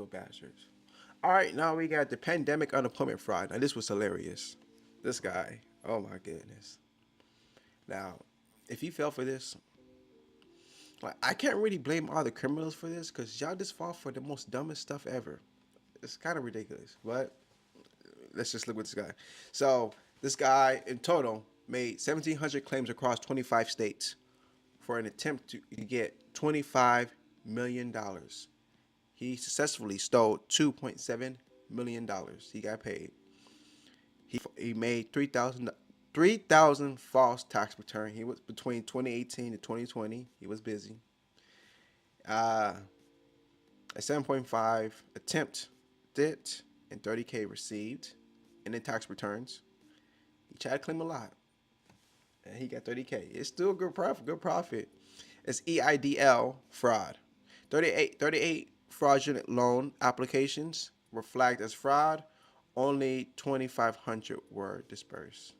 bastards. All right, now we got the pandemic unemployment fraud. Now this was hilarious. This guy, oh my goodness. Now, if he fell for this, like I can't really blame all the criminals for this because y'all just fall for the most dumbest stuff ever. It's kind of ridiculous, but let's just look with this guy. So this guy in total made 1,700 claims across 25 states for an attempt to get $25 million. He successfully stole $2.7 million. He got paid. He made 3,000 false tax return. He was between 2018 and 2020. He was busy. A 7.5 attempt did and 30K received in the tax returns. He tried to claim a lot, and he got 30K. It's still good profit. Good profit. It's EIDL fraud. 38 fraudulent loan applications were flagged as fraud. Only 2,500 were dispersed.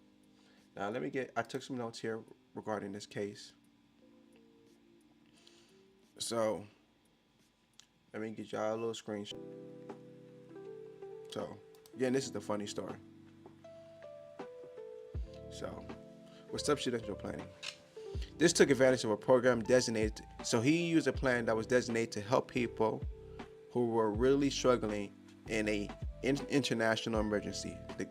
Now I took some notes here regarding this case. So let me get y'all a little screenshot. So again, this is the funny story. So with subsidential planning, this took advantage of a program designated. So he used a plan that was designated to help people who were really struggling in a international emergency. The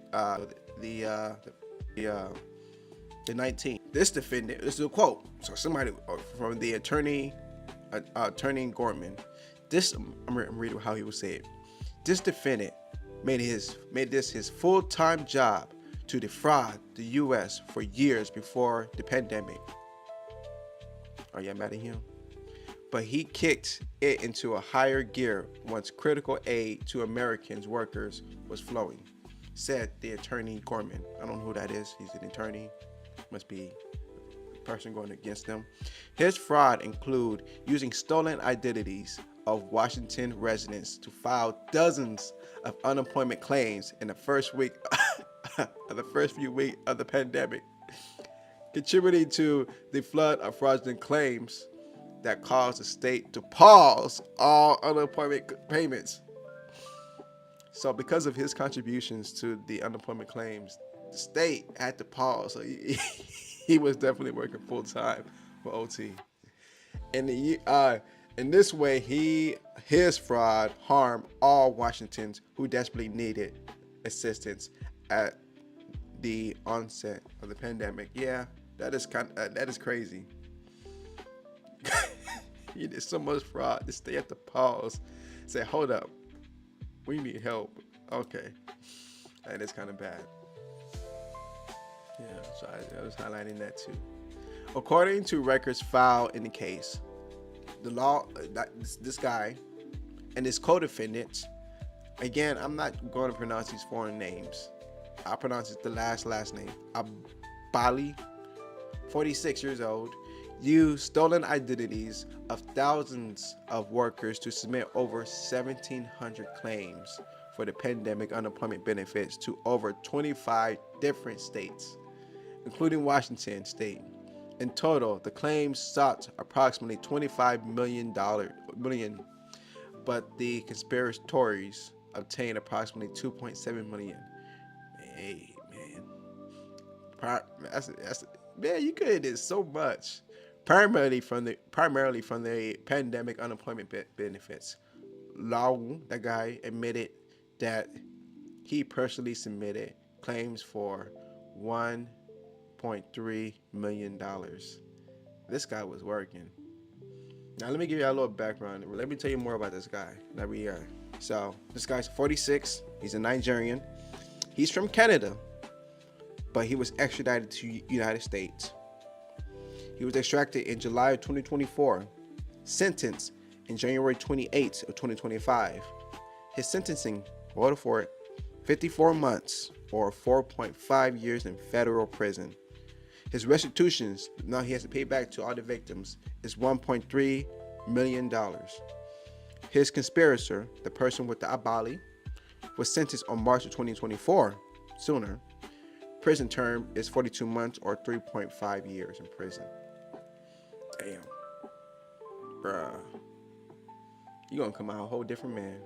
19. This defendant. This is a quote. So somebody from the attorney Gorman. I'm reading how he would say it. This defendant made this his full-time job to defraud the U.S. for years before the pandemic. Are y'all mad at him? But he kicked it into a higher gear once critical aid to Americans workers was flowing, said the attorney Gorman. I don't know who that is. He's an attorney. Must be the person going against them. His fraud include using stolen identities of Washington residents to file dozens of unemployment claims in the first few weeks of the pandemic, contributing to the flood of fraudulent claims that caused the state to pause all unemployment payments. So because of his contributions to the unemployment claims, the state had to pause. So he was definitely working full time for OT. And in this way, his fraud harmed all Washingtons who desperately needed assistance at the onset of the pandemic. Yeah, that is crazy. You did so much fraud. The state had to pause, say, "Hold up, we need help." Okay, that is kind of bad. Yeah, so I was highlighting that too. According to records filed in the case, the law, this guy and his co-defendants, again, I'm not going to pronounce these foreign names. I'll pronounce it the last name. Ambali, 46 years old, used stolen identities of thousands of workers to submit over 1,700 claims for the pandemic unemployment benefits to over 25 different states, including Washington state. In total, the claims sought approximately $25 million, but the conspirators obtained approximately $2.7 million. Hey, man. Man, you could have did so much. Primarily from the pandemic unemployment benefits. Lawal, that guy, admitted that he personally submitted claims for $1.3 million. This guy was working. Now let me give you a little background. Let me tell you more about this guy. So this guy's 46. He's a Nigerian. He's from Canada, but he was extradited to United States. He was extracted in July of 2024, sentenced in January 28th of 2025. His sentencing, hold for it, 54 months or 4.5 years in federal prison. His restitutions, now he has to pay back to all the victims, is $1.3 million. His conspirator, the person with the Ambali, was sentenced on March of 2024, sooner. Prison term is 42 months or 3.5 years in prison. Damn. Bruh. You're gonna come out a whole different man.